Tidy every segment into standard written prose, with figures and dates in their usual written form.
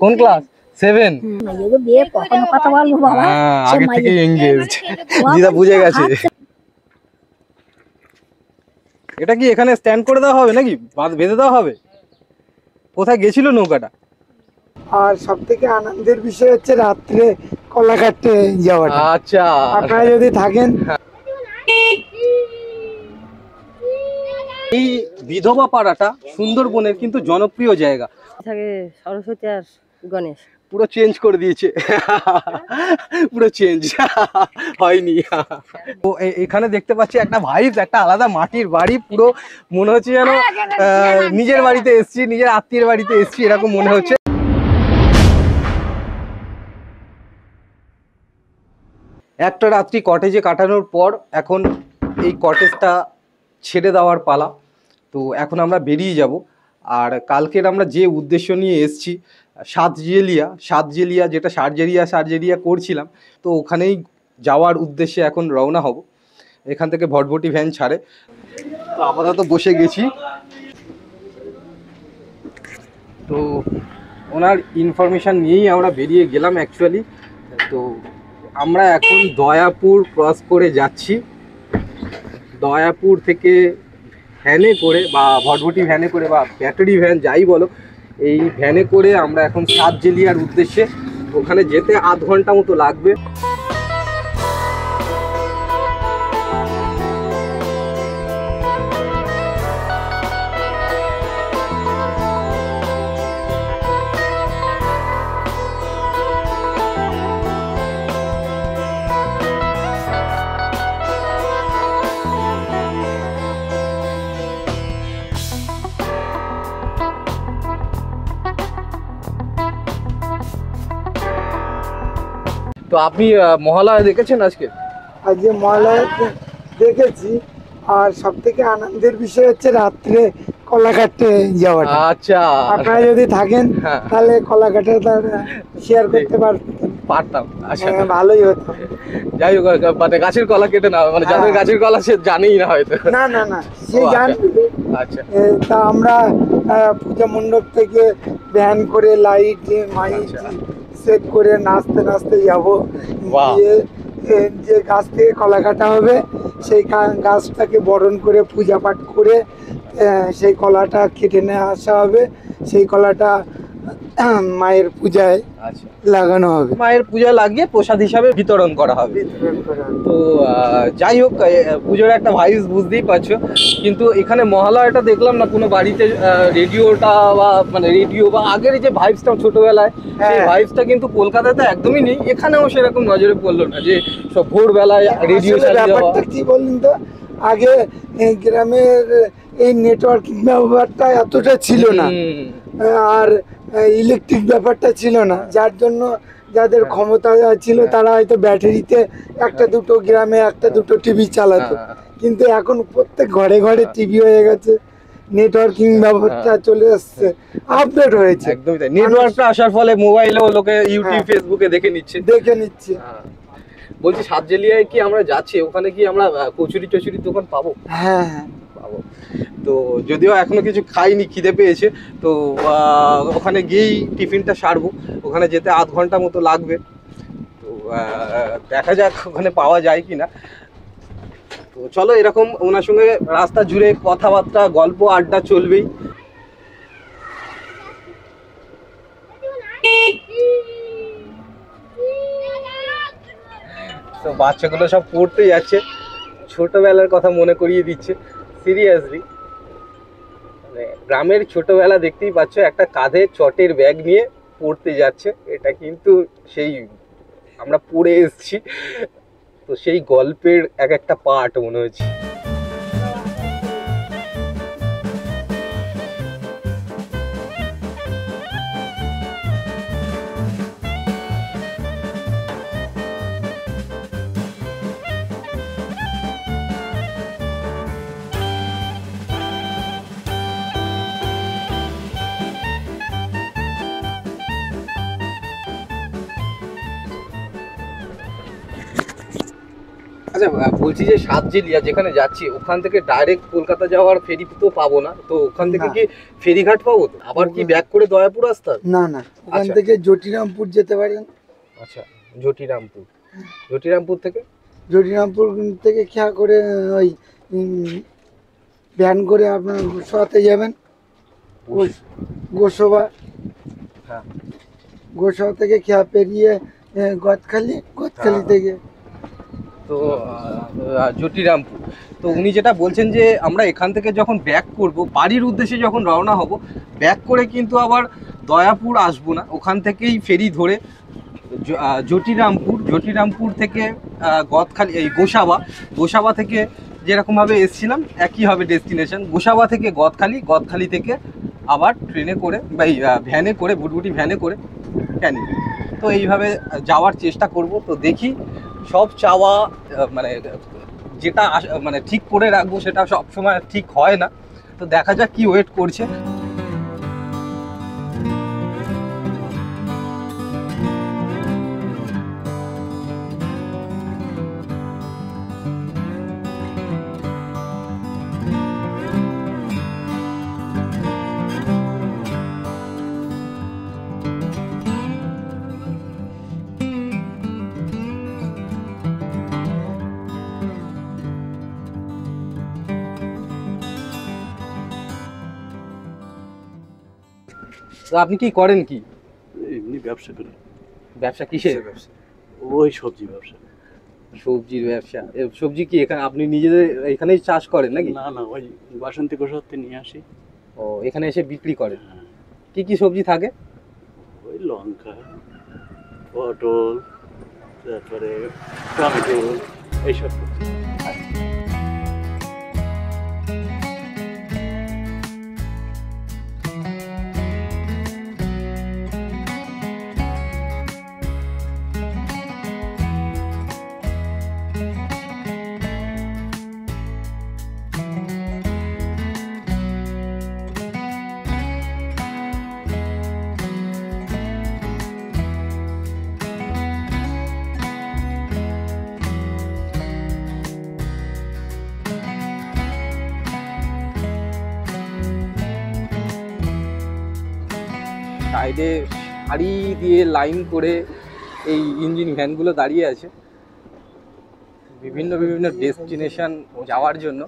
কোন ক্লাস? 7? বিয়ে কখনো কথা বলবো বাবা, আগে থেকে এনগেজড। দিদা বুঝে গেছে। এটা কি এখানে স্ট্যান্ড করে দেওয়া হবে নাকি বেঁধে দেওয়া হবে? কোথায় গেছিল নৌকাটা? আর সব থেকে আনন্দের বিষয় হচ্ছে রাত্রে কলা কাটতে যাওয়াটা। আচ্ছা, আপনারা যদি থাকেন। এই বিধবা পাড়াটা সুন্দরবনের কিন্তু জনপ্রিয় জায়গা। থাকে সরস্বতী আর গণেশ। পুরো চেঞ্জ করে দিয়েছে, পুরো চেঞ্জ হয়নি। তো এখানে দেখতে পাচ্ছি একটা ভাইব, একটা আলাদা মাটির বাড়ি, পুরো মনে হচ্ছে যেন নিজের বাড়িতে এসছি, নিজের আত্মীয়ের বাড়িতে এসছি এরকম মনে হচ্ছে। একটা রাত্রি কটেজে কাটানোর পর এখন এই কটেজটা ছেড়ে দেওয়ার পালা। তো এখন আমরা বেরিয়ে যাব। আর কালকের আমরা যে উদ্দেশ্য নিয়ে এসছি সাতজেলিয়া যেটা সার্জেরিয়া করছিলাম, তো ওখানেই যাওয়ার উদ্দেশ্যে এখন রওনা হব। এখান থেকে ভটভটি ভ্যান ছাড়ে। তো আপাতত বসে গেছি। তো ওনার ইনফরমেশান নিয়েই আমরা বেরিয়ে গেলাম অ্যাকচুয়ালি। তো আমরা এখন দয়াপুর ক্রস করে যাচ্ছি। দয়াপুর থেকে ভ্যানে করে বা ভটভটি ভ্যানে করে বা ব্যাটারি ভ্যান যাই বলো, এই ভ্যানে করে আমরা এখন সাতজেলিয়ার উদ্দেশ্যে। ওখানে যেতে আধ ঘন্টা মতো লাগবে। তো আপনি মহালয়া দেখেছেন আজকে? আজকে মহালয়া দেখেছি। আর সব থেকে আনন্দের বিষয় হচ্ছে রাত্রে কলা কাটতে যাওয়াটা। আচ্ছা, আপনারা যদি থাকেন তাহলে কলা কাটাটা শেয়ার করতে পারতাম। আচ্ছা, ভালোই হতো। যাই হোক, মানে গাছের কলা কেটে না, মানে যাদের গাছের কলা সে জানেই না হয়তো। না না না, সে জানবে। আচ্ছা, তা আমরা পূজা মণ্ডপ থেকে ভ্যান করে লাইট মাইক সেট করে নাচতে নাচতে যাবো। গিয়ে যে গাছ থেকে কলা কাটা হবে সেই গাছটাকে বরণ করে পূজা পাঠ করে সেই কলাটা কেটে নিয়ে আসা হবে। সেই কলাটা মায়ের পূজায় লাগানো হবে, মায়ের পূজায় লাগিয়ে প্রসাদ হিসাবে বিতরণ করা হবে। তো যাই হোক, পুজোর একটা ভাইবস বুঝতেই পারছো। কিন্তু এখানে মহালয়াটা দেখলাম না কোনো বাড়িতে রেডিওটা বা মানে রেডিও বা আগের যে ভাইবসটা ছোটবেলায়, সেই ভাইবসটা কিন্তু কলকাতাতে একদমই নেই। এখানেও সেরকম নজরে পড়লো না যে সব ভোরবেলায় রেডিও। ব্যাপারটা কি বলুন তো, আগে গ্রামের এই নেটওয়ার্কিং ব্যাপারটা এতটা ছিল না, আর ইলেকট্রিক ব্যাপারটা ছিল না, যার জন্য যাদের ক্ষমতা ছিল তারা হয়তো ব্যাটারিতে একটা দুটো গ্রামে একটা দুটো টিভি চালাতো। কিন্তু এখন প্রত্যেক ঘরে ঘরে টিভি হয়ে গেছে, নেটওয়ার্কিং ব্যাপারটা চলে আসছে, আপডেট হয়েছে। একদমই তাই, নেটওয়ার্কটা আসার ফলে মোবাইলেও লোকে ইউটিউব ফেসবুকে দেখে নিচ্ছে। বলছি সাতজেলিয়ায় কি আমরা যাচ্ছি, ওখানে কি আমরা কচুরি টচুরির দোকান পাবো? হ্যাঁ হ্যাঁ পাবো। তো যদিও এখনো কিছু খাইনি, খিদে পেয়েছে। তো ওখানে গিয়েই টিফিনটা সারবো। ওখানে যেতে আধ ঘন্টা মতো লাগবে। তো দেখা যাক ওখানে পাওয়া যায় কিনা। তো চলো, এরকম ওনার সঙ্গে রাস্তা জুড়ে কথাবার্তা গল্প আড্ডা চলবেই। তো বাচ্চাগুলো সব পড়তে যাচ্ছে, ছোটবেলার কথা মনে করিয়ে দিচ্ছে। সিরিয়াসলি, মানে গ্রামের ছোটবেলা দেখতেই পাচ্ছ, একটা কাঁধে চটের ব্যাগ নিয়ে পড়তে যাচ্ছে। এটা কিন্তু সেই আমরা পড়ে এসেছি, তো সেই গল্পের এক একটা পার্ট মনে হচ্ছে। আচ্ছা বলছি যে সাতজেলিয়া যেখানে যাচ্ছি ওখান থেকে ডাইরেক্ট কলকাতা যাওয়ার ফেরি তো পাবো না, তো ওখান থেকে না। কি ফেরিঘাট পাবো? তো আবার কি ব্যাক করে দয়াপুর আসতে হবে? না না, ওখান আচ্ছা। থেকে জটিরামপুর যেতে পারেন। আচ্ছা, জটিরামপুর, জটিরামপুর থেকে জটিরামপুর থেকে খেয়া করে ওই ভ্যান করে আপনার গোসাতে যাবেন। গোসবা, হ্যাঁ গোসবা থেকে খেয়া পেরিয়ে গদখালি, গদখালি হ্যাঁ। থেকে তো জটিরামপুর। তো উনি যেটা বলছেন যে আমরা এখান থেকে যখন ব্যাক করব বাড়ির উদ্দেশ্যে যখন রওনা হব, ব্যাক করে কিন্তু আবার দয়াপুর আসবো না, ওখান থেকেই ফেরি ধরে জটিরামপুর, জটিরামপুর থেকে গদখালি এই গোসাবা, গোসাবা থেকে যেরকমভাবে এসেছিলাম একই হবে ডেস্টিনেশন, গোসাবা থেকে গদখালি, গদখালি থেকে আবার ট্রেনে করে বা এই ভ্যানে করে, ভুটভুটি ভ্যানে করে ক্যানিং। তো এইভাবে যাওয়ার চেষ্টা করব। তো দেখি সব চাওয়া মানে যেটা মানে ঠিক করে রাখবো সেটা সবসময় ঠিক হয় না, তো দেখা যাক কি ওয়েট করছে। তো আপনি কি করেন কি? এমনি ব্যবসা করি। ব্যবসা কিসের ব্যবসা? ওই সবজি ব্যবসা। সবজির ব্যবসা। সবজি কি এখানে আপনি নিজেদের এখানেই চাষ করেন নাকি? না না, ওই বাসন্তী গোসাতে নিয়ে আসি। ও, এখানে এসে বিক্রি করেন। হ্যাঁ, কি কি সবজি থাকে? ওই লঙ্কা, পটল, তারপরে টমেটো, এইসব সবজি। সাইডে সারি দিয়ে লাইন করে এই ইঞ্জিন ভ্যানগুলো দাঁড়িয়ে আছে বিভিন্ন বিভিন্ন ডেস্টিনেশন যাওয়ার জন্য।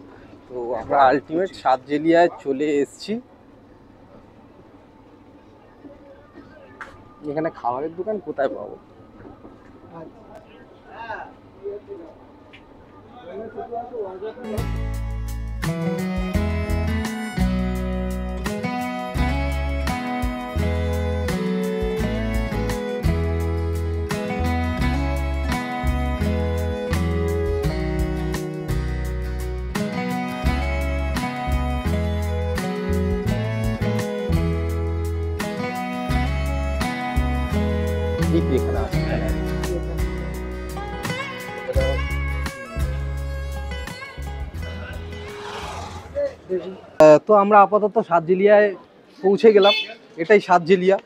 তো আমরা আলটিমেট সাতজেলিয়ায় চলে এসেছি। এখানে খাবারের দোকান কোথায় পাবো? ঠিক এখানে আছে। তো আমরা আপাতত সাতজেলিয়ায় পৌঁছে গেলাম। এটাই সাতজেলিয়া।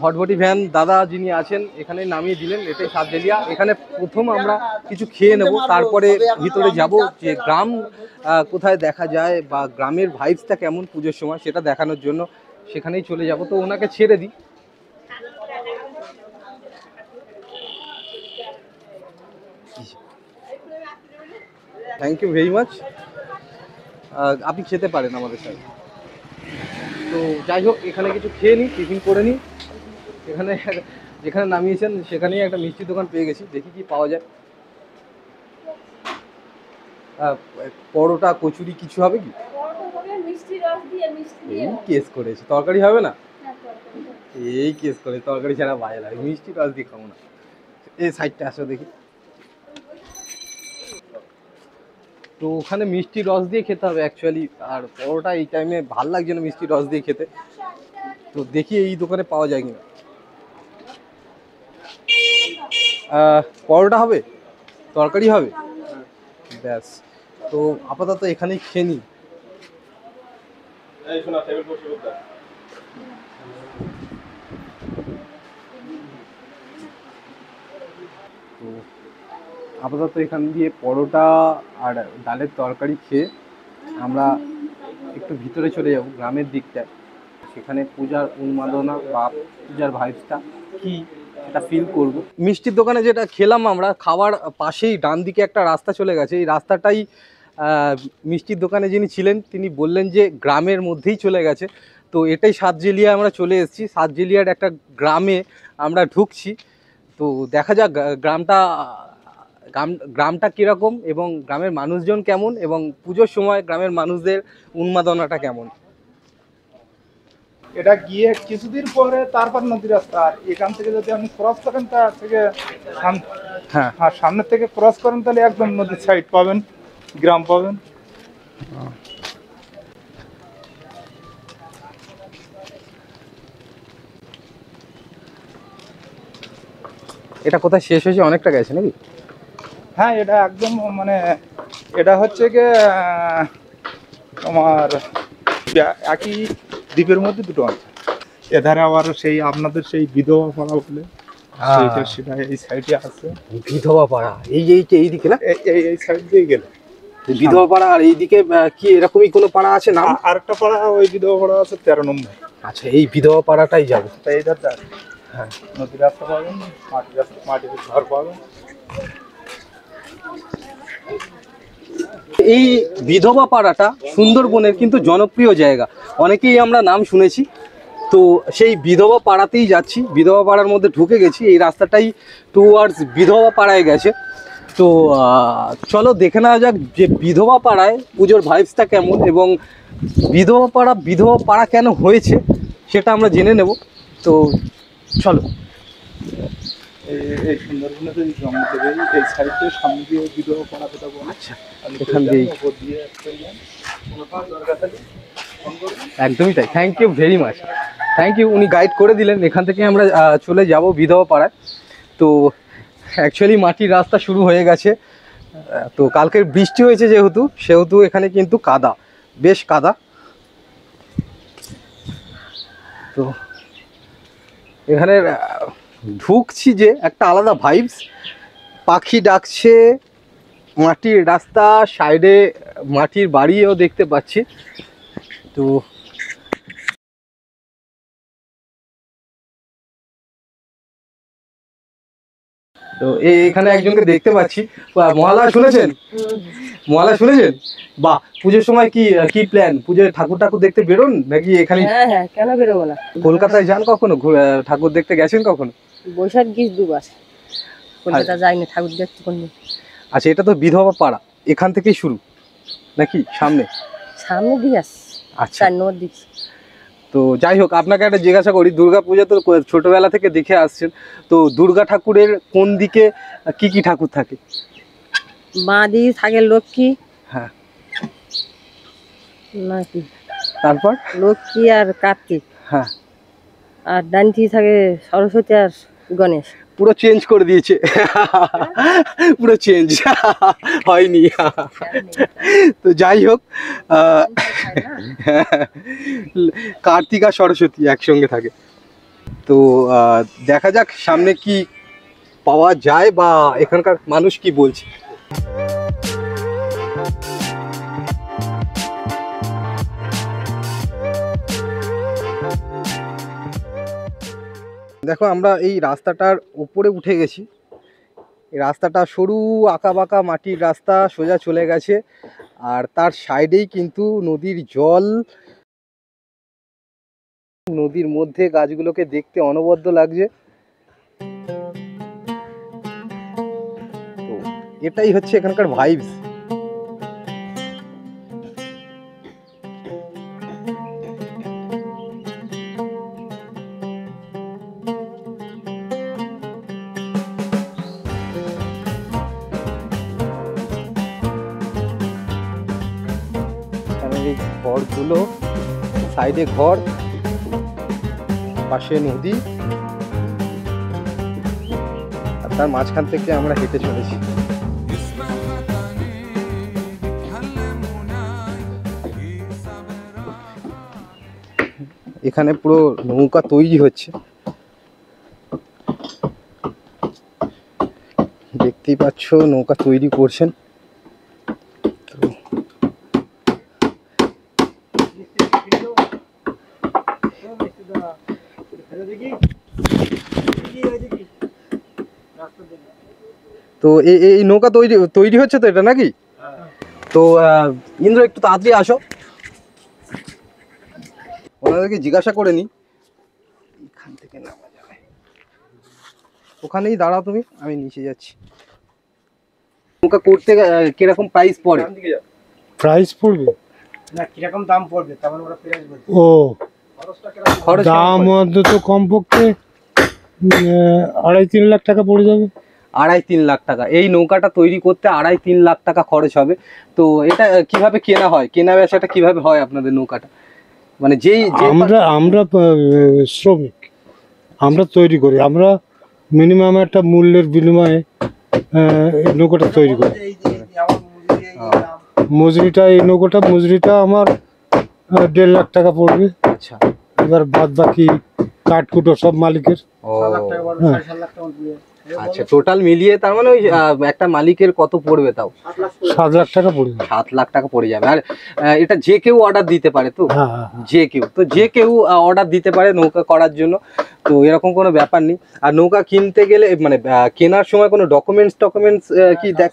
ভটভটি ভ্যান দাদা যিনি আছেন এখানে নামিয়ে দিলেন, এটাই সাতজেলিয়া। এখানে প্রথম আমরা কিছু খেয়ে নেব, তারপরে ভিতরে যাব যে গ্রাম কোথায় দেখা যায় বা গ্রামের ভাইবসটা কেমন পুজোর সময় সেটা দেখানোর জন্য সেখানেই চলে যাব। তো ওনাকে ছেড়ে দিই। Thank you very much. আপনি খেতে পারেন আমাদের সাথে। তো যাই হোক, এখানে কিছু খেয়ে নিই, টিফিন করে নিই। এখানে যেখানে নামিয়েছেন সেখানেই একটা মিষ্টির দোকান পেয়ে গেছি, দেখি কি পাওয়া যায়। পরোটা, কচুরি কিছু হবে কি? এই কেস করেছে, তরকারি হবে না? এই কেস করে তরকারি ছাড়া বাজে লাগে, মিষ্টি রস দিয়ে খাবো না। এই সাইডটা আসো দেখি। তো ওখানে মিষ্টি রস দিয়ে খেতে হবে অ্যাকচুয়ালি, আর পরোটা এই টাইমে ভাল লাগছে না মিষ্টি রস দিয়ে খেতে। তো দেখি এই দোকানে পাওয়া যায় কিনা। পরোটা হবে, তরকারি হবে, ব্যাস। তো আপাতত এখানেই খেয়ে নিই। তো আপাতত এখান দিয়ে পরোটা আর ডালের তরকারি খেয়ে আমরা একটু ভিতরে চলে যাব গ্রামের দিকটায়। সেখানে পূজার উন্মাদনা বা পূজার ভাইবসটা কি এটা ফিল করব। মিষ্টির দোকানে যেটা খেলাম আমরা, খাওয়ার পাশেই ডান দিকে একটা রাস্তা চলে গেছে। এই রাস্তাটাই মিষ্টির দোকানে যিনি ছিলেন তিনি বললেন যে গ্রামের মধ্যেই চলে গেছে। তো এটাই সাতজেলিয়া, আমরা চলে এসেছি সাতজেলিয়ার একটা গ্রামে আমরা ঢুকছি। তো দেখা যাক গ্রামটা কীরকম এবং গ্রামের মানুষজন কেমন এবং পুজোর সময় গ্রামের মানুষদের উন্মাদনাটা কেমন। এটা গিয়ে কিছুদিন পরে তারপর নদী রাস্তা, আর এখান থেকে যদি আপনি ক্রস করেন তার থেকে হ্যাঁ, আর সামনের থেকে ক্রস করেন তাহলে একদম নদীর সাইড পাবেন, গ্রাম পাবেন। এটা কোথায় শেষ হয়েছে, অনেকটা গেছে নাকি? হ্যাঁ, এটা একদম মানে এটা হচ্ছে গিয়ে তোমার একই দ্বীপের মধ্যে দুটো আছে। এধারে আবার সেই আপনাদের সেই বিধবা পাড়া বলে সেটা এই সাইডে আছে। বিধবা পাড়া এই দিকে না, এই সাইড দিয়ে গেলে বিধবা পাড়া। আর এইদিকে কি এরকমই কোনো পাড়া আছে নাম? আরেকটা পাড়া, ওই বিধবা পাড়া আছে 13 নম্বর। আচ্ছা, এই বিধবা পাড়াটাই যাবো। তাই এই ধারটা হ্যাঁ, নদী রাস্তা পাবেন, মাটির ঘর পাবেন। এই বিধবা পাড়াটা সুন্দরবনের কিন্তু জনপ্রিয় জায়গা, অনেকেই আমরা নাম শুনেছি। তো সেই বিধবা পাড়াতেই যাচ্ছি, বিধবা পাড়ার মধ্যে ঢুকে গেছি। এই রাস্তাটাই টুয়ার্ডস বিধবা পাড়ায় গেছে। তো চলো দেখে নেওয়া যাক যে বিধবা পাড়ায় পুজোর ভাইবসটা কেমন এবং বিধবা পাড়া কেন হয়েছে সেটা আমরা জেনে নেব। তো চলো। এই সুন্দরবনের এই জঙ্গল থেকে এই সাইডে সামনে দিয়ে বিধবা পাড়া যেটা বলে। আচ্ছা, এখান দিয়েই একদমই তাই। Thank you very much, thank you. উনি গাইড করে দিলেন। এখান থেকে আমরা চলে যাব বিধবা পাড়ায়। তো অ্যাকচুয়ালি মাটির রাস্তা শুরু হয়ে গেছে। তো কালকের বৃষ্টি হয়েছে সেহেতু এখানে কিন্তু কাদা, বেশ কাদা। তো এখানে ঢুকছি যে একটা আলাদা ভাইবস, পাখি ডাকছে, মাটির রাস্তা, সাইডে মাটির বাড়িও দেখতে পাচ্ছি। তো তো এখানে একজনকে দেখতে পাচ্ছি। মহালয়া শুনেছেন? মহালয়া শুনেছেন? বাহ, পুজোর সময় কি প্ল্যান? পুজোয় ঠাকুর দেখতে বেরোন নাকি এখানে? হ্যাঁ হ্যাঁ, কেন বেরোবো না? কলকাতায় যান কখনো? ঠাকুর দেখতে গেছেন কখনো? বৈশাখ গিয়ে দুবার কলকাতা যাইনি ঠাকুর দেখতে কোনদিন। আচ্ছা, এটা তো বিধবা পাড়া, এখান থেকেই শুরু নাকি সামনে দিয়ে আসছি। আচ্ছা, 4 নম্বর দিকে। তো যাই হোক, আপনাকে একটা জিজ্ঞাসা করি, দুর্গা পূজা তো ছোটবেলা থেকে দেখে আসছেন, তো দুর্গা ঠাকুরের কোন দিকে কি ঠাকুর থাকে? বাঁ দিকে থাকে লক্ষ্মী। হ্যাঁ, নাকি তারপর লক্ষ্মী আর কার্তিক। হ্যাঁ, আর ডান দিকে থাকে সরস্বতী আর গণেশ। পুরো চেঞ্জ করে দিয়েছে, পুরো চেঞ্জ হয়নি। তো যাই হোক, কার্তিক আর সরস্বতী একসঙ্গে থাকে। তো দেখা যাক সামনে কি পাওয়া যায় বা এখানকার মানুষ কি বলছে। দেখো, আমরা এই রাস্তাটার উপরে উঠে গেছি। এই রাস্তাটা সরু আঁকাবাঁকা মাটির রাস্তা, সোজা চলে গেছে। আর তার সাইডেই কিন্তু নদীর জল, নদীর মধ্যে গাছগুলোকে দেখতে অনবদ্য লাগছে। তো এটাই হচ্ছে এখানকার ভাইবস। এই ঘরগুলো, সাইডে ঘর, পাশে নদী, আর তার মাঝখান থেকে আমরা হেঁটে চলেছি। এখানে পুরো নৌকা তৈরি হচ্ছে। দেখতেই পাচ্ছ নৌকা তৈরি করছেন। তো তো এই নৌকা তৈরি তৈরি হচ্ছে তো এটা নাকি? তো ইন্দ্র একটু তাড়াতাড়ি আসো, ওনাদেরকে জিজ্ঞাসা করে নি এখান থেকে নামা যাবে। ওখানেই দাঁড়াও তুমি, আমি নিচে যাচ্ছি। নৌকা করতে কিরকম প্রাইস পড়ে? প্রাইস পড়বে না কিরকম দাম পড়বে তেমন ওরা প্রাইস বলছে। ও খরচ দাম অন্তত কমপক্ষে 2.5-3 লাখ টাকা পড়ে যাবে। 2.5-3 লাখ টাকা এই নৌকাটা তৈরি করতে 2.5-3 লাখ টাকা খরচ হবে। তো এটা কিভাবে কেনা হয়, কেনা বেচাটা কিভাবে হয় আপনাদের নৌকাটা? মানে যেই আমরা শ্রমিক, আমরা তৈরি করি, আমরা মিনিমাম একটা মূল্যের বিনিময়ে এই নৌকাটা তৈরি করি। মজুরিটা এই নৌকাটা মজুরিটা আমার 1.5 লাখ টাকা পড়বে। আচ্ছা এবার বাদ বাকি কাঠকুটো সব মালিকের। ও আচ্ছা, টোটাল মিলিয়ে তার মানে ওই একটা মালিকের কত পড়বে তাও? 7 লাখ টাকা পড়বে। 7 লাখ টাকা পড়ে যাবে। আর এটা যে কেউ অর্ডার দিতে পারে তো? হ্যাঁ হ্যাঁ। যে কেউ অর্ডার দিতে পারে নৌকা করার জন্য, তো এরকম কোনো ব্যাপার নেই। আর নৌকা কিনতে গেলে মানে কেনার সময় কোনো ডকুমেন্টস কি দেখ?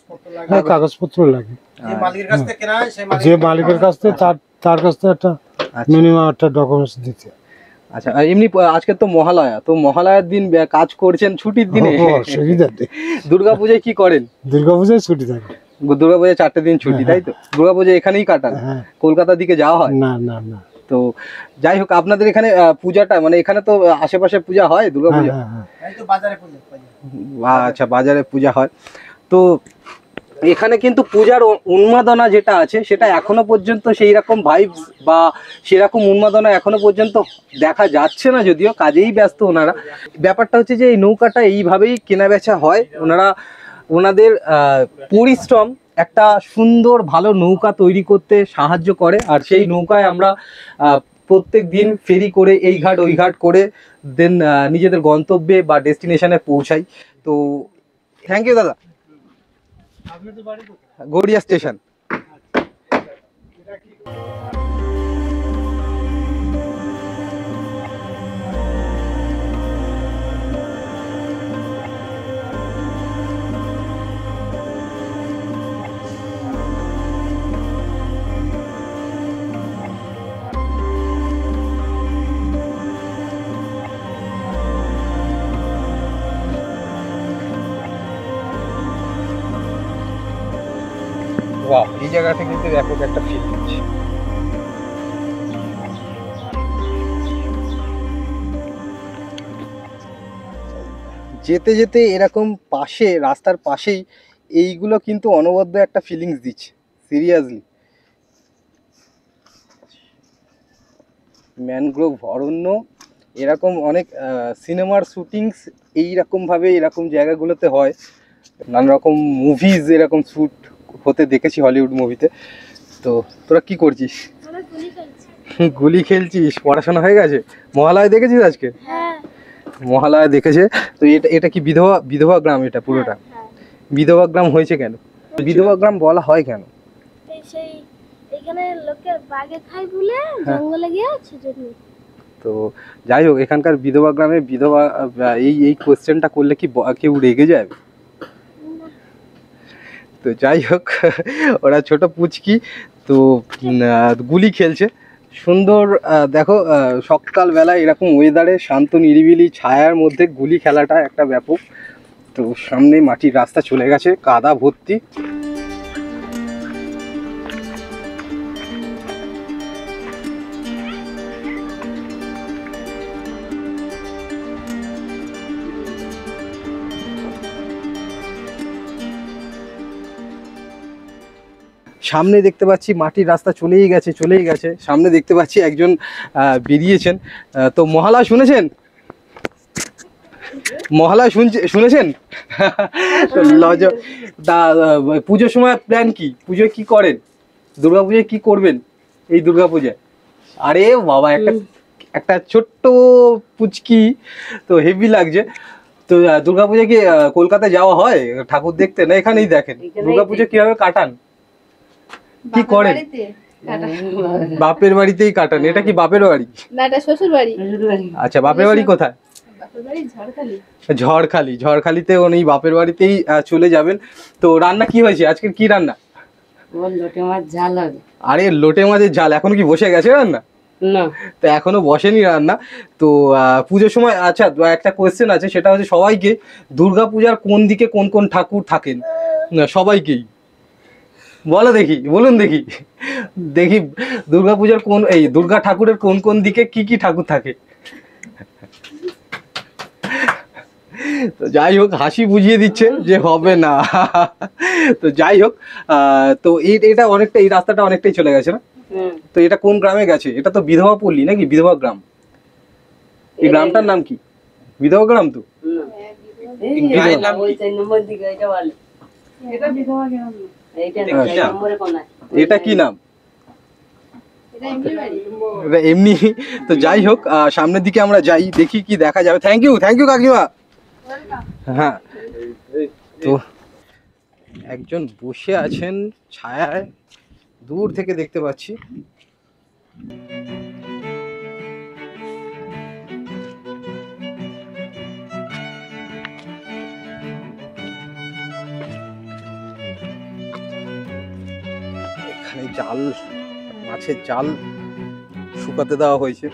হ্যাঁ কাগজপত্র লাগে। যে মালিকের কাছ থেকে কেনা হয় সেই যে মালিকের কাছ থেকে তার কাছ থেকে একটা মিনিমাম একটা ডকুমেন্টস দিতে। আচ্ছা, এমনি আজকে তো মহালয়া, তো মহালয়ার দিন কাজ করছেন ছুটির দিনে? সুবিধা নেই। দুর্গাপূজায় কি করেন? দুর্গাপূজায় ছুটি থাকে। দুর্গাপূজায় 4টে দিন ছুটি, তাই তো? দুর্গাপূজা এখানেই কাটান? হ্যাঁ। কলকাতার দিকে যাওয়া হয় না না না। তো যাই হোক, আপনাদের এখানে পূজাটা মানে এখানে তো আশেপাশে পূজা হয় দুর্গাপূজা? হ্যাঁ হ্যাঁ। এই তো বাজারে পূজা। আচ্ছা, বাজারে পূজা হয়। তো এখানে কিন্তু পূজার উন্মাদনা যেটা আছে সেটা এখনো পর্যন্ত সেই রকম ভাইবস বা সেরকম উন্মাদনা এখনো পর্যন্ত দেখা যাচ্ছে না, যদিও কাজেই ব্যস্ত ওনারা। ব্যাপারটা হচ্ছে যে এই নৌকাটা এইভাবেই কেনা বেচা হয়। ওনাদের পরিশ্রম একটা সুন্দর ভালো নৌকা তৈরি করতে সাহায্য করে। আর সেই নৌকায় আমরা প্রত্যেক দিন ফেরি করে এই ঘাট ওই ঘাট করে দেন নিজেদের গন্তব্যে বা ডেস্টিনেশনে পৌঁছাই। তো থ্যাংক ইউ দাদা। গড়িয়া স্টেশন। বাহ, এই জায়গাটা কিন্তু ব্যাপক একটা ফিল হচ্ছে। যেতে যেতে এরকম পাশে রাস্তার পাশেই এইগুলো কিন্তু অনবদ্য একটা ফিলিংস দিচ্ছে, সিরিয়াসলি। ম্যানগ্রোভ অরণ্য, এরকম অনেক সিনেমার শুটিংস এইরকমভাবে এরকম জায়গাগুলোতে হয়। নানা রকম মুভিজ এরকম শ্যুট হতে দেখেছি হলিউড মুভিতে। তো তোরা কি করছিস? গুলি খেলছিস? পড়াশোনা হয়ে গেছে? মহালয়া দেখেছিস আজকে? মহালয়া দেখেছে। তো এটা কি বিধবা গ্রাম? এটা পুরোটা বিধবা গ্রাম হয়েছে কেন? বিধবা গ্রাম বলা হয় কেন? এখানে লোকে বাঘে খায় বলে জঙ্গলে গিয়েছে জন্য। তো যাই হোক, এখানকার বিধবা গ্রামে বিধবা এই কোশ্চেনটা করলে কি কেউ রেগে যাবে? তো যাই হোক, ওরা ছোট পুচকি তো গুলি খেলছে। সুন্দর দেখো, সকালবেলা এরকম ওয়েদারে শান্ত নিরিবিলি ছায়ার মধ্যে গুলি খেলাটা একটা ব্যাপক। তো সামনে মাটির রাস্তা চলে গেছে, কাদা ভর্তি। সামনে দেখতে পাচ্ছি মাটির রাস্তা চলেই গেছে। সামনে দেখতে পাচ্ছি একজন বেরিয়েছেন। তো মহালয়া শুনেছেন? মহালয়া শুনেছেন? পুজোর সময় প্ল্যান কি? পুজোয় কি করেন? দুর্গাপূজায় কি করবেন এই দুর্গাপূজায়? আরে বাবা, একটা ছোট্ট পুচকি, তো হেভি লাগছে। তো দুর্গাপূজা কি কলকাতায় যাওয়া হয় ঠাকুর দেখতে, না এখানেই দেখেন? দুর্গাপূজা কিভাবে কাটান, কি করেন? বাপের বাড়িতেই কাটান। এটা কি বাপের বাড়ি? না, এটা শ্বশুর বাড়ি। আচ্ছা, বাপের বাড়ি কোথায়? বাপের বাড়ি ঝড়খালি। ঝড়খালি। ঝড়খালিতে উনি বাপের বাড়িতেই চলে যাবেন। তো রান্না কি হয়েছে আজকে, কি রান্না? লোটে মাছ ঝাল হবে। আরে লোটে মাছের ঝাল, এখন কি বসে গেছে রান্না? না, তো এখনো বসেনি রান্না। তো পুজোর সময় আচ্ছা একটা কোয়েশ্চেন আছে, সেটা হচ্ছে সবাইকে দুর্গাপূজার কোন দিকে কোন কোন ঠাকুর থাকেন? না, সবাইকেই বলো দেখি, বলুন দেখি দেখি দুর্গাপূজার কোন, এই দুর্গা ঠাকুরের কোন কোন দিকে কি কি ঠাকুর থাকে? তো যাই হোক, হাসি বুঝিয়ে দিচ্ছে যে হবে না। তো যাই হোক, তো এটা অনেকটা, এই রাস্তাটা অনেকটাই চলে গেছে না? তো এটা কোন গ্রামে গেছে? এটা তো বিধবা পল্লী নাকি, বিধবা গ্রাম? এই গ্রামটার নাম কি? বিধবা গ্রাম তো? এটা কি নাম? এটা এমনি। তো যাই হোক, সামনের দিকে আমরা যাই, দেখি কি দেখা যাবে। থ্যাংক ইউ কাকিমা। হ্যাঁ, তো একজন বসে আছেন ছায়ায়, দূর থেকে দেখতে পাচ্ছি। এখানে জাল, মাছের জাল শুকাতে দেওয়া হয়েছে।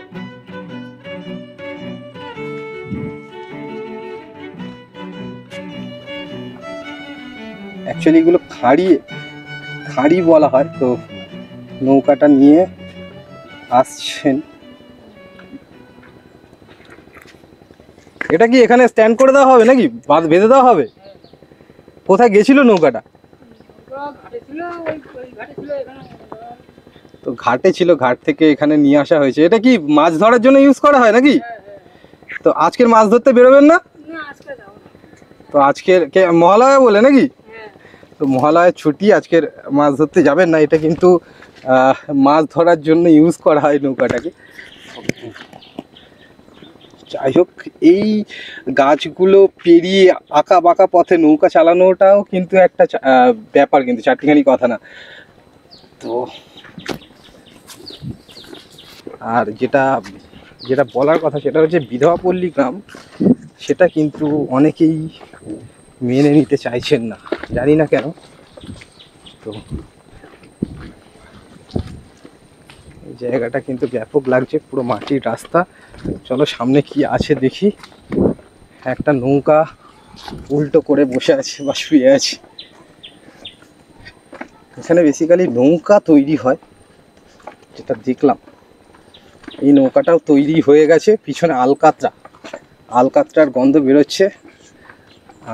অ্যাকচুয়ালি এগুলো খাঁড়ি বলা হয়। তো নৌকাটা নিয়ে আসছেন। এটা কি এখানে স্ট্যান্ড করে দেওয়া হবে নাকি বেঁধে দেওয়া হবে? কোথায় গেছিল নৌকাটা? তো ঘাটে ছিল, ঘাট থেকে এখানে নিয়ে আসা হয়েছে। এটা কি মাছ ধরার জন্য ইউজ করা হয় নাকি? তো আজকের মাছ ধরতে বেরোবেন না? তো আজকের মহালয়া বলে নাকি? তো মহালয়ার ছুটি, আজকের মাছ ধরতে যাবেন না। এটা কিন্তু মাছ ধরার জন্য ইউজ করা হয় নৌকাটাকে। যাই হোক, এই গাছগুলো পেরিয়ে আঁকা বাঁকা পথে নৌকা চালানোটাও কিন্তু একটা ব্যাপার, কিন্তু চারটিখানি কথা না। তো আর যেটা বলার কথা, সেটা হচ্ছে বিধবা পল্লী গ্রাম, সেটা কিন্তু অনেকেই মেনে নিতে চাইছেন না, জানি না কেন। তো এই জায়গাটা কিন্তু ব্যাপক লাগছে, পুরো মাটির রাস্তা। চলো সামনে কি আছে দেখি। একটা নৌকা উল্টো করে বসে আছে বা শুয়ে আছে। এখানে বেসিক্যালি নৌকা তৈরি হয়, যেটা দেখলাম। এই নৌকাটাও তৈরি হয়ে গেছে, পিছনে আলকাতরার গন্ধ বেরোচ্ছে,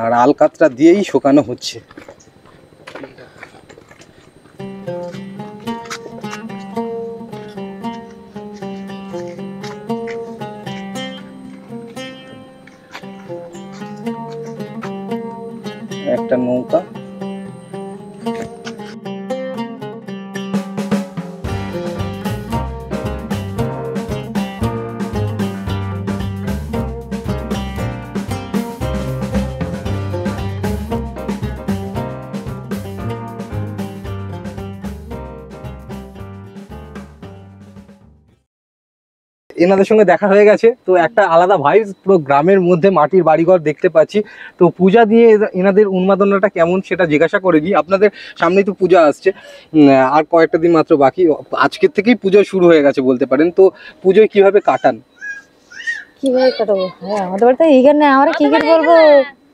আর আলকাতরা দিয়েই শুকানো হচ্ছে। একটা নৌকা, এনাদের সঙ্গে দেখা হয়ে গেছে। তো একটা আলাদা ভাইবস, পুরো গ্রামের মধ্যে মাটির বাড়িঘর দেখতে পাচ্ছি। তো পূজা দিয়ে এনাদের উন্মাদনাটা কেমন সেটা জিজ্ঞাসা করে নিই। আপনাদের সামনেই তো পূজা আসছে, আর কয়েকটা দিন মাত্র বাকি। আজকের থেকেই পুজো শুরু হয়ে গেছে বলতে পারেন। তো পুজোয় কিভাবে কাটান? কিভাবে কাটাবো? হ্যাঁ, আমাদের বাড়িতে এইখানে, আমরা কি করে বলবো?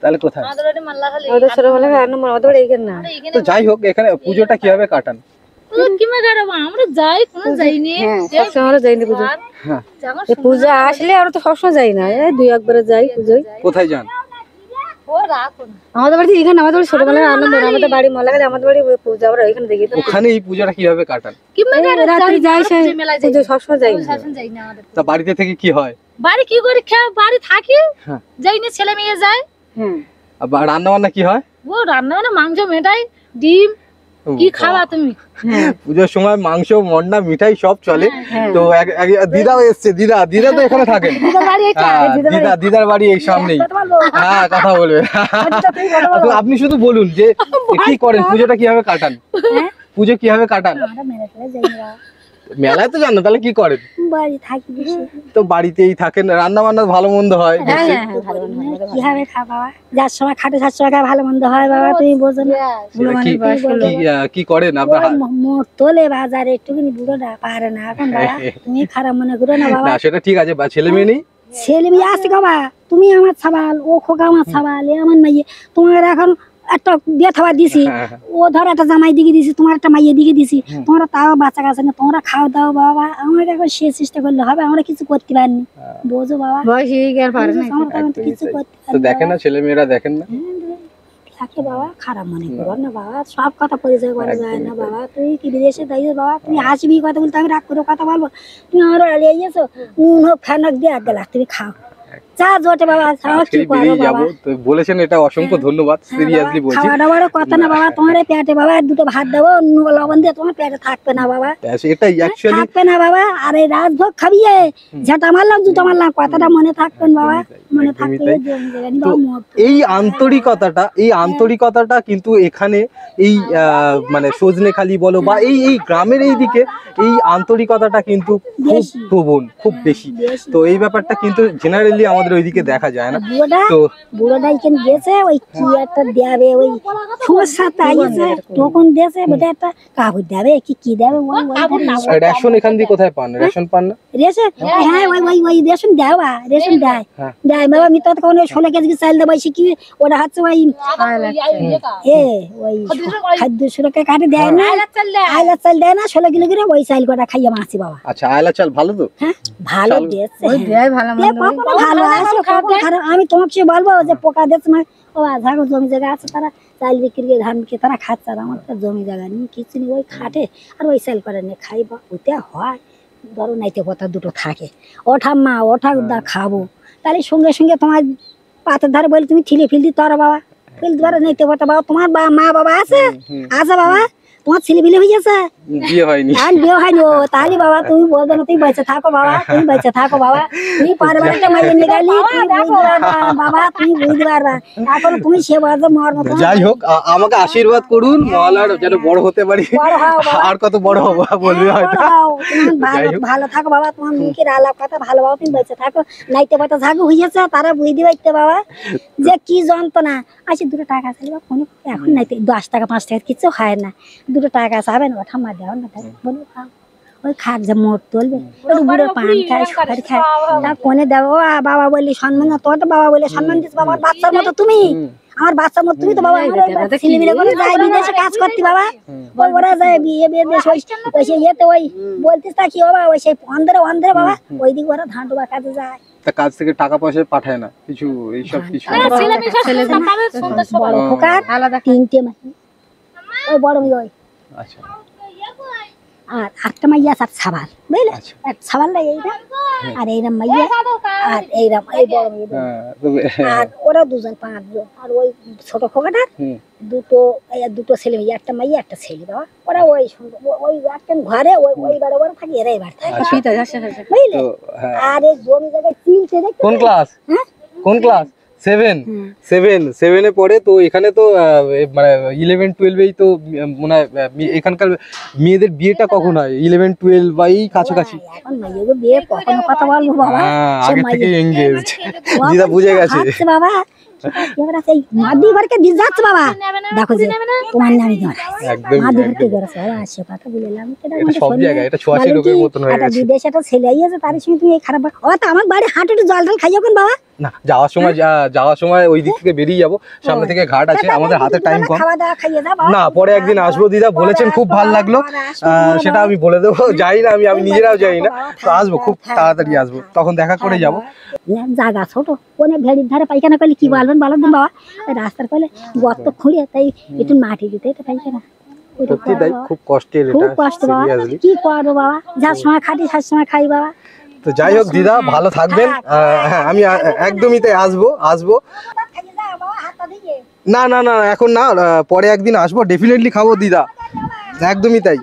তাহলে কোথায়? আমাদের ছোটবেলায় আমাদের বাড়ি এইখানে না। তো যাই হোক, এখানে পুজোটা কিভাবে কাটান? আমরা যাই, কোনো যাইনি। হ্যাঁ, সবসময় আমরা যাইনি পুজো। পূজা আসলে আমরা তো সবসময় যাই না, এই দুই একবারে যাই পুজোয়। কোথায় যান? আমাদের বাড়িতে এখানে, আমাদের বাড়ি ছোটবেলার আনন্দ, আমাদের বাড়ি মলাগালে, আমাদের বাড়ি পূজা আমরা ওইখানে দেখি। ওখানে এই পূজাটা কিভাবে কাটান? রাত্রি যাই, পুজো সবসময় যাই না। তা বাড়িতে থেকে কি হয়? বাড়ি কি করে বাড়ি থাকি, যাই না, ছেলে মেয়ে যায়। আর রান্না বান্না কি হয়? ও রান্না মানে মাংস মেটাই, ডিম। কি খাবা তুমি? পুজোর সময় মাংস, মন্ডা, মিঠাই সব চলে। তো দিদাও এসছে, দিদা তো এখানে থাকেন। দিদার বাড়ি এই সামনেই। হ্যাঁ, কথা বলবে। তো আপনি শুধু বলুন যে কি করেন, পুজোটা কিভাবে কাটান, পুজো কিভাবে কাটান? মেলায় তো জানো, তাহলে কি করেন? বাড়ি থাকি বেশি। তো বাড়িতেই থাকেন, রান্না বান্না ভালো মন্দ হয়? কিভাবে খা বাবা, যার সময় খাটে যার সময় খায় ভালো মন্দ হয় বাবা, তুমি বোঝো না। কি করেন আপনার? মোট তোলে বাজারে একটুখানি বুড়োটা পারে না এখন বাবা, তুমি খারাপ মনে করো না বাবা। সেটা ঠিক আছে, ছেলে মেয়ে নেই? ছেলে মেয়ে আছে বাবা, তুমি আমার ছাবাল, ও খোকা আমার ছাবাল, এ আমার মাইয়ে। তোমার এখন একটা বিয়ে থাবা দিছি, ও ধর একটা জামাই দিকে দিছি, তোমার একটা মাইয়ে দিকে দিছি, তোমরা তাও বাচ্চা কাছে না, তোমরা খাওয়া দাও বাবা। আমাকে এখন সে চেষ্টা করলে হবে, আমরা কিছু করতে পারিনি, বোঝো বাবা। কিছু করতে তো দেখেন না, ছেলে মেয়েরা দেখেন না থাকে বাবা, খারাপ মনে করো না বাবা, সব কথা পরিচয় করা যায় না বাবা। তুই কি বিদেশে যাইছো বাবা, তুমি আসবি কথা বলতে আমি রাগ করে কথা বলবো? তুমি আমার আলিয়ে গেছো, নুন হোক ফ্যান হোক দিয়ে এক গেলাস তুমি খাও, চা জোটে বাবা, কি করো বাবা। তো বলেছেন, এটা অসংখ্য ধন্যবাদ, সিরিয়াসলি বলছি। খাওয়া দাওয়ার কথা না বাবা, তোমার পেটে বাবা দুটো ভাত দেবো, লবণ দিয়ে তোমার পেটে থাকবে না বাবা, এটাই অ্যাকচুয়ালি থাকবে না বাবা। আর এই রাজভোগ খাবি, যেটা মারলাম দুটো মারলাম, কথাটা মনে থাকবেন বাবা, মনে থাকবে। এই আন্তরিকতাটা কিন্তু এখানে এই মানে সজনেখালি বলো বা এই গ্রামের এই দিকে এই আন্তরিকতাটা কিন্তু খুব প্রবণ, খুব বেশি। তো এই ব্যাপারটা কিন্তু জেনারেলি আমাদের ওইদিকে দেখা যায় না। তো বুড়োটা এখানে গেছে, ওই কি একটা দেবে, ওই সমস্যাটা আইছে তখন দেশে বোধহয় একটা কাপড় দেবে, কি দেবে। রেশন এখান দিয়ে কোথায় পান? রেশন পান না? রেশন, হ্যাঁ, ওই রেশন দেয়, রেশন দেয় বাবা। আমি তো 16 কেজি চাল দেবো, কি ওটা হচ্ছে ওই খাদ্য সুরক্ষা কাটে দেয় না, আয়লা চাল দেয় না, 16 কিলো করে ওই চাল কটা খাইয়ে মাছি বাবা। আচ্ছা, আয়লা চাল ভালো তো? হ্যাঁ, ভালো দিয়েছে, ভালো আছে। আমি তোমাকে বলবো যে পোকা দিচ্ছে না, ও আধাগো জমি জায়গা আছে, তারা চাল বিক্রি করে ধান বিক্রি তারা খাচ্ছে, আর আমার তো জমি জায়গা নেই কিছু নেই, ওই খাটে আর ওই চাল করে নিয়ে খাইবা, ওইটা হয়। ধরো নাইতে কথা দুটো থাকে, ওঠা মা ওঠা খাবো, তাহলে সঙ্গে সঙ্গে তোমার পাতের ধারে বলে তুমি ঠিলে ফিল দিতে পারো বাবা, ফিলতে পারো নাইতে কথা বাবা। তোমার মা বাবা আছে বাবা, তোমার ছেলে বিলে হয়ে গেছে? বিয়ে হয়নি। বিয়ে হয়নি? ও তাহলে বাবা তুমি বলবে না, তুমি বেঁচে থাকো বাবা, তুমি বেঁচে থাকো বাবা, তুমি পারবার একটা মাইয়ে নিয়ে গেলি, বাবা তুমি বুঝতে পারবা, এখন তুমি সে বলতে মর মতো। যাই হোক, আমাকে আশীর্বাদ করুন মহালয়ার যেন বড় হতে পারি, আর কত বড় হবো বলবে হয়তো। ভালো থাকো বাবা, তোমার মুখের আলাপ কথা ভালো বাবা, তুমি বেঁচে থাকো, নাইতে পাতা ঝাগু হয়েছে, তারা বুঝতে পারতে বাবা যে কি যন্ত্রণা। আচ্ছা, 2 টাকা আছে ফোনে, এখন নাইতে 10 টাকা 5 টাকা কিছু হয় না, 2 টাকা চাবেন, ওঠা মা দেওয়া না বলো, ওই খাট যে মোট তুলবে, বুড়ো পান খায়, সুপারি খায়, তা কোনে দেবো বাবা বললি সম্মান না, তোর তো বাবা বলে সম্মান দিস বাবা, বাচ্চার মতো তুমি, আমার বাচ্চার মতো তুমি তো বাবা। ছেলেমেয়ে করে যায় বিদেশে কাজ করতে বাবা, ওই ওরা যায় বিয়ে দেশ, ওই সেই ইয়েতে ওই বলতিস তা কি বাবা, ওই সেই অন্ধরে বাবা, ওই দিকে ওরা ধান ডোবা কাজে যায়, কাজ থেকে টাকা পয়সা পাঠায় না কিছু, এইসব কিছু। বড় খোকার 3টে মাই, ওই বড় মেয়ে ওই। আচ্ছা, আর একটা মাইয়া আছে ছাবাল, বুঝলে, এক ছাবাল নাই এইটা, আর এইরকম মাইয়া, আর এইরকম এই বড় মেয়ে, আর ওরা 2জন 5জন, আর ওই ছোট খোকাটার দুটো ছেলে মেয়ে, একটা মাইয়া একটা ছেলে বাবা। ওরা ওই একটা ঘরে ওই বাড়ি ওরা থাকে, এরাই বাড়ি থাকে, বুঝলে। আর এই জমি জায়গায় চিনতে দেখতে। কোন ক্লাস? কোন ক্লাস? 7 পড়ে। তো এখানে তো মানে 11 12 তো মনে হয় এখানকার মেয়েদের বিয়েটা কখন হয়? 11 12 বা এই কাছাকাছি। এখন মেয়েদের বিয়ে কখনো কথা বলবো বাবা, আগে থেকে এনগেজড, দিদা বুঝে গেছে বাবা। মাদিবারকে দিয়ে যাচ্ছে বাবা, দেখো যে তোমার নামই মাদিবারকে গেছে, সে কথা বললাম সব জায়গায়, এটা 86 লোকের মতন হয়ে গেছে। বিদেশে একটা ছেলে আইছে, তার সঙ্গে তুমি এই খারাপ ও তো আমার বাড়ি হাঁটু জল টল খাইও কোন বাবা না। যাওয়ার সময় ওই দিক থেকে বেরিয়ে যাবো, সামনে থেকে ঘাট আছে, আমাদের হাতে টাইম কম না, পরে একদিন আসবো। দিদা বলেছেন, খুব ভালো লাগলো, সেটা আমি বলে দেবো। যাই না আমি নিজেরাও যাই না, তো আসবো, খুব তাড়াতাড়ি আসবো, তখন দেখা করে যাবো। জায়গা ছোট, কোনে ভেড়ির ধারে পায়খানা করলে কি বলবেন বলেন বাবা, ওই রাস্তার ফলে গর্ত খুঁড়ে তাই একটু মাটি দিতে এটা পায়খানা, সত্যি তাই খুব কষ্টের, খুব কষ্ট বাবা, কি করবো বাবা, যার সময় খাটি তার সময় খাই বাবা। তো যাই হোক দিদা, ভালো থাকবেন। হ্যাঁ, আমি একদমই তাই আসবো। না এখন না, পরে একদিন আসবো, ডেফিনেটলি খাবো দিদা। একদমই তাই।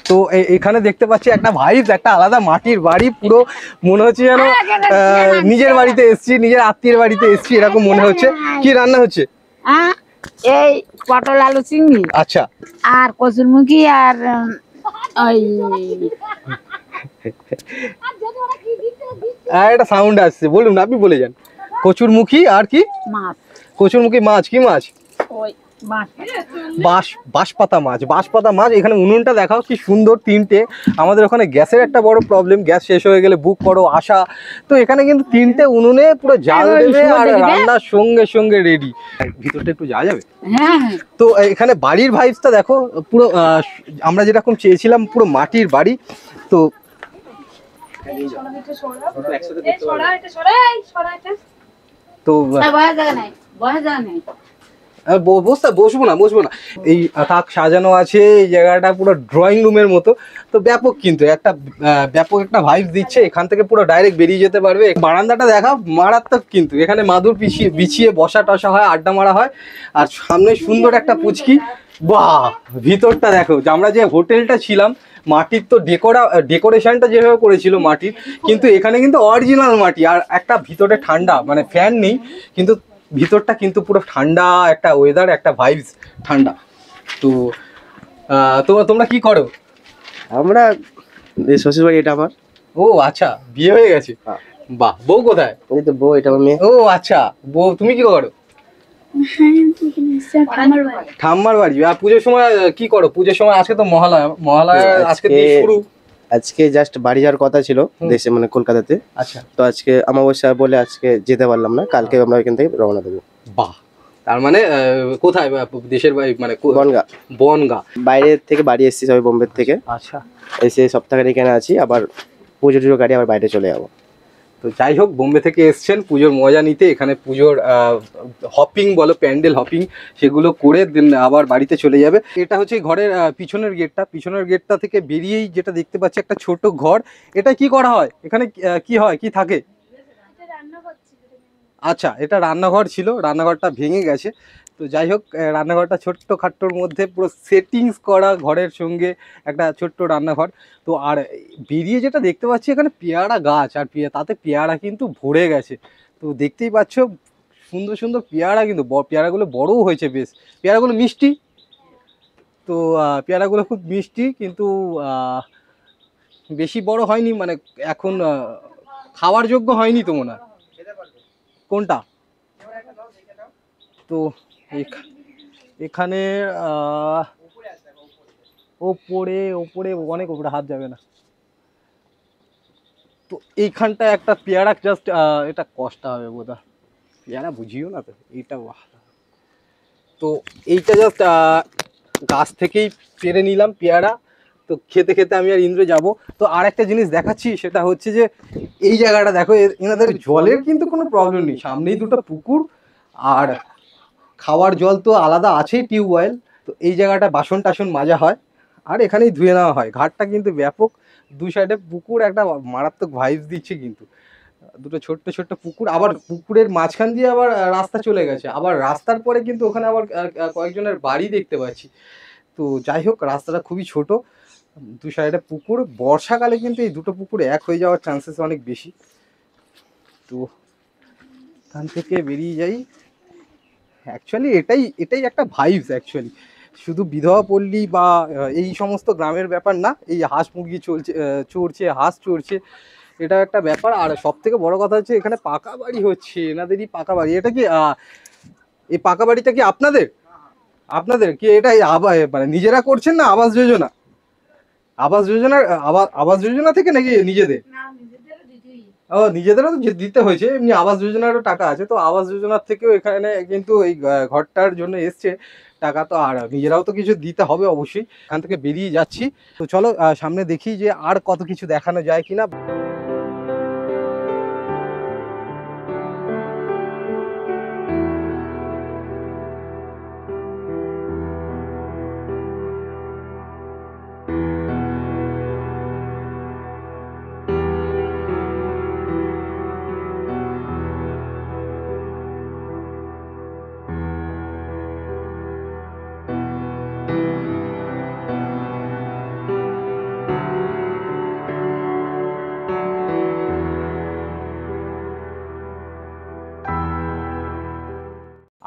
তো এখানে দেখতে পাচ্ছি একটা ভাইব, একটা আলাদা মাটির বাড়ি, পুরো মনে হচ্ছে যেন নিজের বাড়িতে এসছি, নিজের আত্মীয়ের বাড়িতে এসছি এরকম মনে হচ্ছে। কি রান্না হচ্ছে? এই পটল আলু চিংড়ি, আচ্ছা, আর কচুরমুখী, আর ওই একটা সাউন্ড আসছে, বলুন আপনি বলে যান। কচুরমুখী আর কি? মাছ, কচুরমুখী মাছ, কি মাছ? ওই মাছ বাঁশপাতা মাছ, বাঁশপাতা মাছ। এখানে উনুনটা দেখাও কি সুন্দর, তিনটে। আমাদের ওখানে গ্যাসের একটা বড় প্রবলেম, গ্যাস শেষ হয়ে গেলে বুক করো আসা, তো এখানে কিন্তু তিনটে উনুনে পুরো জাল দেবে আর রান্নার সঙ্গে সঙ্গে রেডি। ভিতরটা একটু যাওয়া যাবে? হ্যাঁ। তো এখানে বাড়ির ভাইবসটা দেখো, পুরো আমরা যেরকম চেয়েছিলাম পুরো মাটির বাড়ি। তো তো বসার জায়গা নাই, বসার জায়গা নেই। বসবো না। এই থাক সাজানো আছে, এই জায়গাটা পুরো ড্রয়িং রুমের মতো। তো ব্যাপক, কিন্তু একটা ব্যাপক একটা ভাইব দিচ্ছে। এখান থেকে পুরো ডাইরেক্ট বেরিয়ে যেতে পারবে। বারান্দাটা দেখা মারাত্মক, কিন্তু এখানে মাদুর বিছিয়ে বসা টসা হয়, আড্ডা মারা হয়। আর সামনে সুন্দর একটা পুচকি। বাহ, ভিতরটা দেখো, আমরা যে হোটেলটা ছিলাম মাটির, তো ডেকোরেশনটা যেভাবে করেছিল মাটির, কিন্তু এখানে কিন্তু অরিজিনাল মাটি। আর একটা ভিতরে ঠান্ডা, মানে ফ্যান নেই, কিন্তু ভিতরটা কিন্তু পুরো ঠান্ডা একটা ওয়েদার, একটা ভাইবস ঠান্ডা। তো তোমরা কি করো? আমরা শ্বশুর বাড়ি, এটা আমার। ও আচ্ছা, বিয়ে হয়ে গেছে? বাহ, বউ কোথায়? এই তো বউ, এটা আমার মেয়ে। ও আচ্ছা, বউ তুমি কি করো? ঠাম্মার বাড়ি। আর পুজোর সময় কি করো? পুজোর সময় আজকে তো মহালয়া আজকে দিয়ে শুরু। আজকে জাস্ট বাড়ি যাওয়ার কথা ছিল দেশে, মানে কলকাতাতে। আচ্ছা, তো আজকে অমাবস্যা বলে আজকে যেতে পারলাম না, কালকে আমরা এখান থেকে রওনা দেবো। বাহ, তার মানে কোথায় দেশের বাড়ি? মানে বনগা। বাইরে থেকে বাড়ি এসেছি সবাই, বোম্বে থেকে। আচ্ছা, এসে সপ্তাহখানে এখানে আছি, আবার পুজো টুজো গাড়ি আবার বাইরে চলে যাবো। তো যাই হোক, বোম্বে থেকে এসছেন পুজোর মজা নিতে। এখানে পুজোর হপিং বলো, প্যান্ডেল হপিং, সেগুলো করে দেন আবার বাড়িতে চলে যাবে। এটা হচ্ছে ঘরের পিছনের গেটটা। পিছনের গেটটা থেকে বেরিয়েই যেটা দেখতে পাচ্ছি একটা ছোট ঘর। এটা কি করা হয় এখানে? কি হয়, কি থাকে? আচ্ছা, এটা রান্নাঘর ছিল, রান্নাঘরটা ভেঙে গেছে। তো যাই হোক, রান্নাঘরটা ছোট্ট খাট্টোর মধ্যে পুরো সেটিংস করা ঘরের সঙ্গে একটা ছোট্ট রান্নাঘর। তো আর বেরিয়ে যেটা দেখতে পাচ্ছি এখানে পেয়ারা গাছ, আর তাতে পেয়ারা কিন্তু ভরে গেছে। তো দেখতেই পাচ্ছ সুন্দর সুন্দর পেয়ারা, কিন্তু পেয়ারাগুলো বড়ও হয়েছে বেশ। পেয়ারাগুলো মিষ্টি, তো পেয়ারাগুলো খুব মিষ্টি, কিন্তু বেশি বড় হয়নি, মানে এখন খাওয়ার যোগ্য হয়নি তো মনে হয়। কোনটা? তো এখানে ওপরে অনেক উপরে, হাত যাবে না। তো এইখানটা একটা পেয়ারা জাস্ট, এটা কষ্ট হবে বোধহয়, পেয়ারা বুঝিও না তো এইটা। তো এইটা জাস্ট গাছ থেকেই পেরে নিলাম পেয়ারা। তো খেতে খেতে আমি আর ইন্দ্র যাব। তো আর একটা জিনিস দেখাচ্ছি, সেটা হচ্ছে যে এই জায়গাটা দেখো, এনাদের জলের কিন্তু কোনো প্রবলেম নেই। সামনেই দুটো পুকুর, আর খাওয়ার জল তো আলাদা আছেই, টিউবওয়েল। তো এই জায়গাটা বাসন টাসন মাজা হয়, আর এখানেই ধুয়ে নেওয়া হয়। ঘাটটা কিন্তু ব্যাপক, দুই সাইডে পুকুর, একটা মারাত্মক ভাইবস দিচ্ছে কিন্তু। দুটো ছোট্ট ছোট্ট পুকুর, আবার পুকুরের মাঝখান দিয়ে আবার রাস্তা চলে গেছে। আবার রাস্তার পরে কিন্তু ওখানে আবার কয়েকজনের বাড়ি দেখতে পাচ্ছি। তো যাই হোক, রাস্তাটা খুবই ছোট, দু সাইডে পুকুর। বর্ষাকালে কিন্তু এই দুটো পুকুর এক হয়ে যাওয়ার চান্সেস অনেক বেশি। তো এখান থেকে বেরিয়ে যাই। অ্যাকচুয়ালি এটাই একটা ভাইবস অ্যাকচুয়ালি। শুধু বিধবা পল্লী বা এই সমস্ত গ্রামের ব্যাপার না, এই হাঁস মুরগি চড়ছে, হাঁস চড়ছে, এটা একটা ব্যাপার। আর সব থেকে বড় কথা হচ্ছে এখানে পাকা বাড়ি হচ্ছে, এনাদেরই পাকা বাড়ি। এটা কি এই পাকা বাড়িটা কি আপনাদের কি এটা মানে নিজেরা করছেন না আবাস যোজনা? আবাস যোজনা থেকে নাকি নিজেদের? ও, নিজেদেরও তো দিতে হয়েছে, এমনি আবাস যোজনারও টাকা আছে। তো আবাস যোজনার থেকেও এখানে কিন্তু এই ঘরটার জন্য এসছে টাকা। তো আর নিজেরাও তো কিছু দিতে হবে অবশ্যই। এখান থেকে বেরিয়ে যাচ্ছি। তো চলো সামনে দেখি যে আর কত কিছু দেখানো যায় কিনা।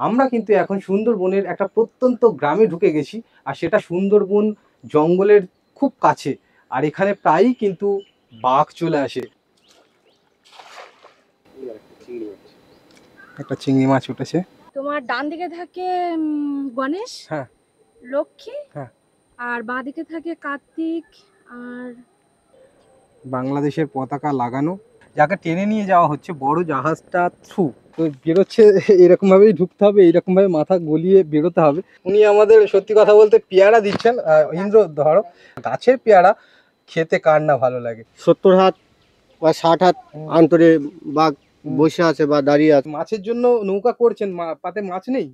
আমরা কিন্তু এখন সুন্দরবনের একটা প্রত্যন্ত গ্রামে ঢুকে গেছি, আর সেটা সুন্দরবন জঙ্গলের খুব কাছে। আর এখানে প্রায়ই কিন্তু বাঘ চলে আসে। একটা চিংড়ি মাছ উঠেছে। তোমার ডান দিকে থাকে গণেশ, হ্যাঁ। লক্ষ্মী, হ্যাঁ। আর বাঁ দিকে থাকে কার্তিক, আর বাংলাদেশের পতাকা লাগানো, যাকে টেনে নিয়ে যাওয়া হচ্ছে বড় জাহাজটা থ্রু। তো বেরোচ্ছে এরকম ভাবেই ঢুকতে হবে, এইরকম ভাবে মাথা গলিয়ে বেরোতে হবে। উনি আমাদের সত্যি কথা বলতে পেয়ারা দিচ্ছেন। ইন্দ্র ধরো, গাছের পেয়ারা খেতে কার না ভালো লাগে। 70 হাত বা 60 হাত অন্তরে বাঘ বসে আছে বা দাঁড়িয়ে আছে। মাছের জন্য নৌকা করছেন, পাতে মাছ নেই।